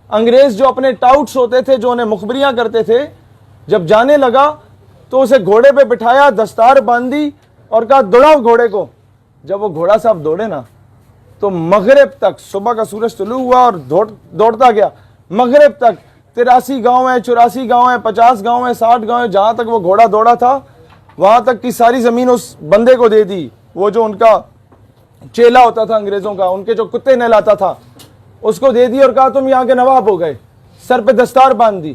انگریز جو اپنے ٹاؤٹس ہوتے تھے, جو انہیں مخبریاں کرتے تھے, جب جانے لگا تو اسے گھوڑے پہ بٹھایا, دستار باندھی اور کہا دوڑاؤ گھوڑے کو. جب وہ گھوڑا صاحب دوڑے نا تو مغرب تک, صبح کا سورج طلوع ہوا اور دوڑتا گیا, مغرب تک 83 گاؤں ہیں, 84 گاؤں ہیں, 50 گاؤں ہیں, 60 گاؤں ہیں, جہاں تک وہ گھوڑا دوڑا تھا وہاں تک کی ساری زمین اس بندے کو دے دی. وہ جو ان کا چیلا ہوتا تھا انگریزوں کا, ان کے جو کتے نہلاتا تھا, اس کو دے دی اور کہا تم یہاں کے نواب ہو گئے, سر پہ دستار باندھ دی.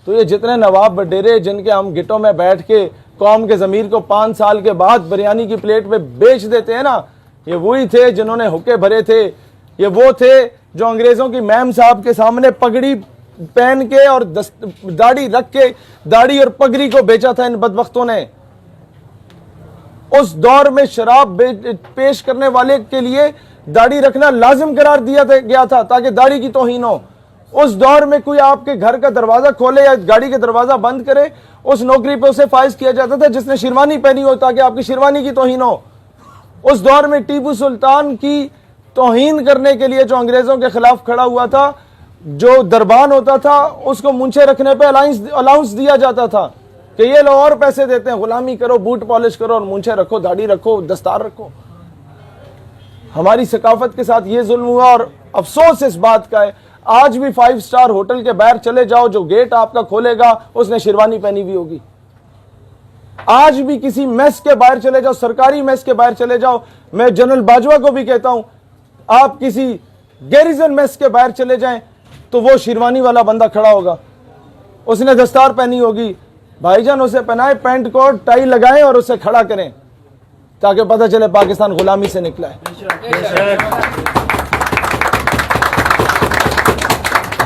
تو یہ جتنے نواب بڈیرے جن کے ہم گٹوں میں بیٹھ کے قوم کے ضمیر کو 5 سال کے بعد بریانی کی پلیٹ پہ بیچ دیتے ہیں نا, یہ وہی تھے جنہوں نے حقے بھرے تھے. یہ وہ تھے جو انگریزوں کی میم صاحب کے سامنے پگڑی پہن کے اور داڑھی رکھ کے داڑھی اور پگڑی کو بیچا تھا ان بدبختوں نے. اس دور میں شراب پیش کرنے والے کے لیے داڑھی رکھنا لازم قرار دیا گیا تھا تاکہ داڑھی کی توہین ہو. اس دور میں کوئی آپ کے گھر کا دروازہ کھولے یا گاڑی کا دروازہ بند کرے, اس نوکری پہ اسے فائز کیا جاتا تھا جس نے شیروانی پہنی ہو تاکہ آپ کی شیروانی کی توہین ہو. اس دور میں ٹیپو سلطان کی توہین کرنے کے لیے جو انگریزوں کے خلاف کھڑا ہوا تھا, جو دربان ہوتا تھا اس کو مونچھے رکھنے پہ الاؤنس دیا جاتا تھا کہ یہ لو اور پیسے دیتے ہیں, غلامی کرو, بوٹ پالش کرو اور مونچھے رکھو, داڑھی رکھو, دستار رکھو. ہماری ثقافت کے ساتھ یہ ظلم ہوا, اور افسوس اس بات کا ہے آج بھی 5 سٹار ہوٹل کے باہر چلے جاؤ, جو گیٹ آپ کا کھولے گا اس نے شیروانی پہنی ہوئی ہوگی. آج بھی کسی میس کے باہر چلے جاؤ, سرکاری میس کے باہر چلے جاؤ, میں جنرل باجوہ کو بھی کہتا ہوں, آپ کسی گیریزن میس کے باہر چلے جائیں تو وہ شیروانی والا بندہ کھڑا ہوگا, اس نے دستار پہنی ہوگی. بھائی جان اسے پہنائیں, پینٹ کوٹ ٹائی لگائیں اور اسے کھڑا کریں تاکہ پتہ چلے پاکستان غلامی سے نکلا ہے.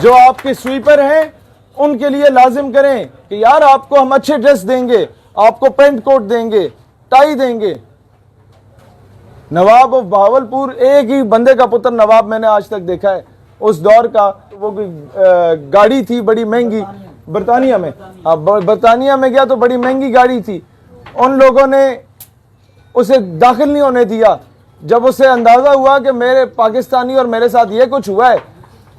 جو آپ کے سویپر ہیں ان کے لیے لازم کریں کہ یار آپ کو ہم اچھے ڈریس دیں گے, آپ کو پینٹ کوٹ دیں گے, ٹائی دیں گے. نواب آف بہاولپور, ایک ہی بندے کا پتر نواب میں نے آج تک دیکھا ہے اس دور کا. وہ گاڑی تھی بڑی مہنگی برطانیہ میں, برطانیہ میں گیا تو بڑی مہنگی گاڑی تھی, ان لوگوں نے اسے داخل نہیں ہونے دیا. جب اسے اندازہ ہوا کہ میرے پاکستانی اور میرے ساتھ یہ کچھ ہوا ہے,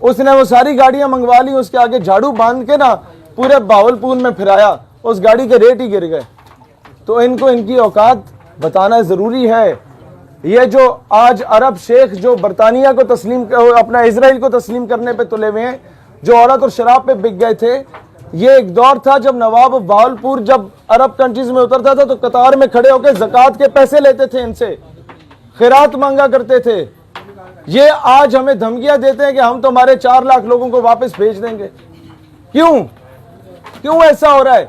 اس نے وہ ساری گاڑیاں منگوا لی, اس کے آگے جھاڑو باندھ کے نا پورے بہاولپور میں پھرایا, اس گاڑی کے ریٹ ہی گر گئے. تو ان کو ان کی اوقات بتانا ضروری ہے. یہ جو آج عرب شیخ جو برطانیہ کو تسلیم, اپنا اسرائیل کو تسلیم کرنے پہ تلے ہوئے ہیں, جو عورت اور شراب پہ بک گئے تھے, یہ ایک دور تھا جب نواب بہاولپور جب عرب کنٹریز میں اترتا تھا تو قطار میں کھڑے ہو کے زکوٰۃ کے پیسے لیتے تھے, ان سے خیرات مانگا کرتے تھے. یہ آج ہمیں دھمکیاں دیتے ہیں کہ ہم تمہارے 4 لاکھ لوگوں کو واپس بھیج دیں گے. کیوں ایسا ہو رہا ہے؟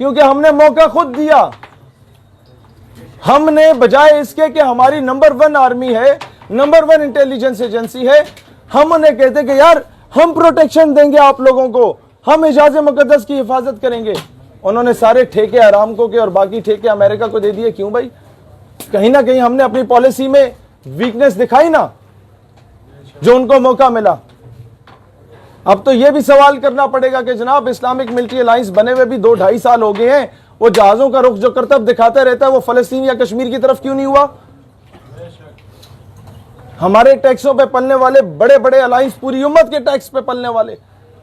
کیونکہ ہم نے موقع خود دیا. ہم نے بجائے اس کے کہ ہماری نمبر 1 آرمی ہے, نمبر 1 انٹیلیجنس ایجنسی ہے, ہم انہیں کہتے کہ یار ہم پروٹیکشن دیں گے آپ لوگوں کو, ہم حجاز مقدس کی حفاظت کریں گے. انہوں نے سارے ٹھیکے آرامکو کے اور باقی ٹھیکے امریکہ کو دے دیے. کیوں بھائی؟ کہیں نہ کہیں ہم نے اپنی پالیسی میں ویکنس دکھائی نا, جو ان کو موقع ملا. اب تو یہ بھی سوال کرنا پڑے گا کہ جناب اسلامک ملٹری الائنس بنے ہوئے بھی 2-2.5 سال ہو گئے ہیں, وہ جہازوں کا رخ جو کرتب دکھاتے رہتا ہے وہ فلسطین یا کشمیر کی طرف کیوں نہیں ہوا؟ ہمارے ٹیکسوں پہ پلنے والے بڑے بڑے الائنس پوری امت کے ٹیکس پہ پلنے والے,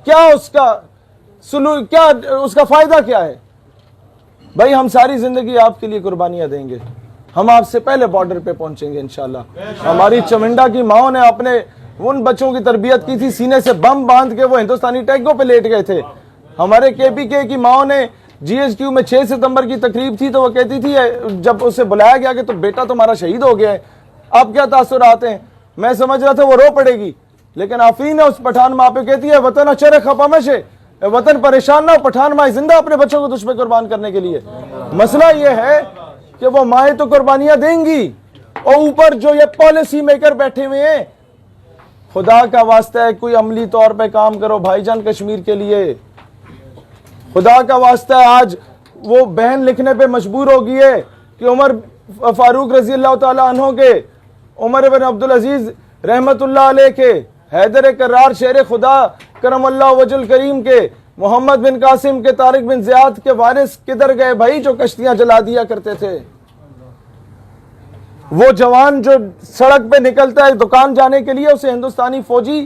کیا اس کا فائدہ کیا ہے؟ بھائی ہم ساری زندگی آپ کے لیے قربانیاں دیں گے, ہم آپ سے پہلے بارڈر پہ پہنچیں گے انشاءاللہ. ہماری چمنڈا کی ماؤں نے اپنے ان بچوں کی تربیت کی تھی, سینے سے بم باندھ کے وہ ہندوستانی ٹینکوں پہ لیٹ گئے تھے. ہمارے KPK کی ماؤں نے GHQ میں 6 ستمبر کی تقریب تھی تو وہ کہتی تھی, جب اسے بلایا گیا کہ تو بیٹا تمہارا شہید ہو گیا ہے, اب کیا تاثرات ہیں؟ میں سمجھ رہا تھا وہ رو پڑے گی, لیکن آفرین ہے اس پٹھان ماں پہ, کہتی ہے وطن اچرے خپا میں سے, وطن پریشان نہ ہو, پٹھان ماں زندہ اپنے بچوں کو تجھ پہ قربان کرنے کے لیے. مسئلہ یہ ہے کہ وہ مائیں تو قربانیاں دیں گی, اور اوپر جو یہ پالیسی میکر بیٹھے ہوئے ہیں, خدا کا واسطہ ہے کوئی عملی طور پہ کام کرو بھائی جان کشمیر کے لیے. خدا کا واسطہ ہے آج وہ بہن لکھنے پہ مجبور ہو گئی ہے کہ عمر فاروق رضی اللہ تعالیٰ عنہ کے, عمر بن عبدالعزیز رحمت اللہ علیہ کے, حیدر کرار شیر خدا کرم اللہ وجہ الکریم کے, محمد بن قاسم کے, طارق بن زیاد کے وارث کدھر گئے بھائی جو کشتیاں جلا دیا کرتے تھے؟ وہ جوان جو سڑک پہ نکلتا ہے دکان جانے کے لیے, اسے ہندوستانی فوجی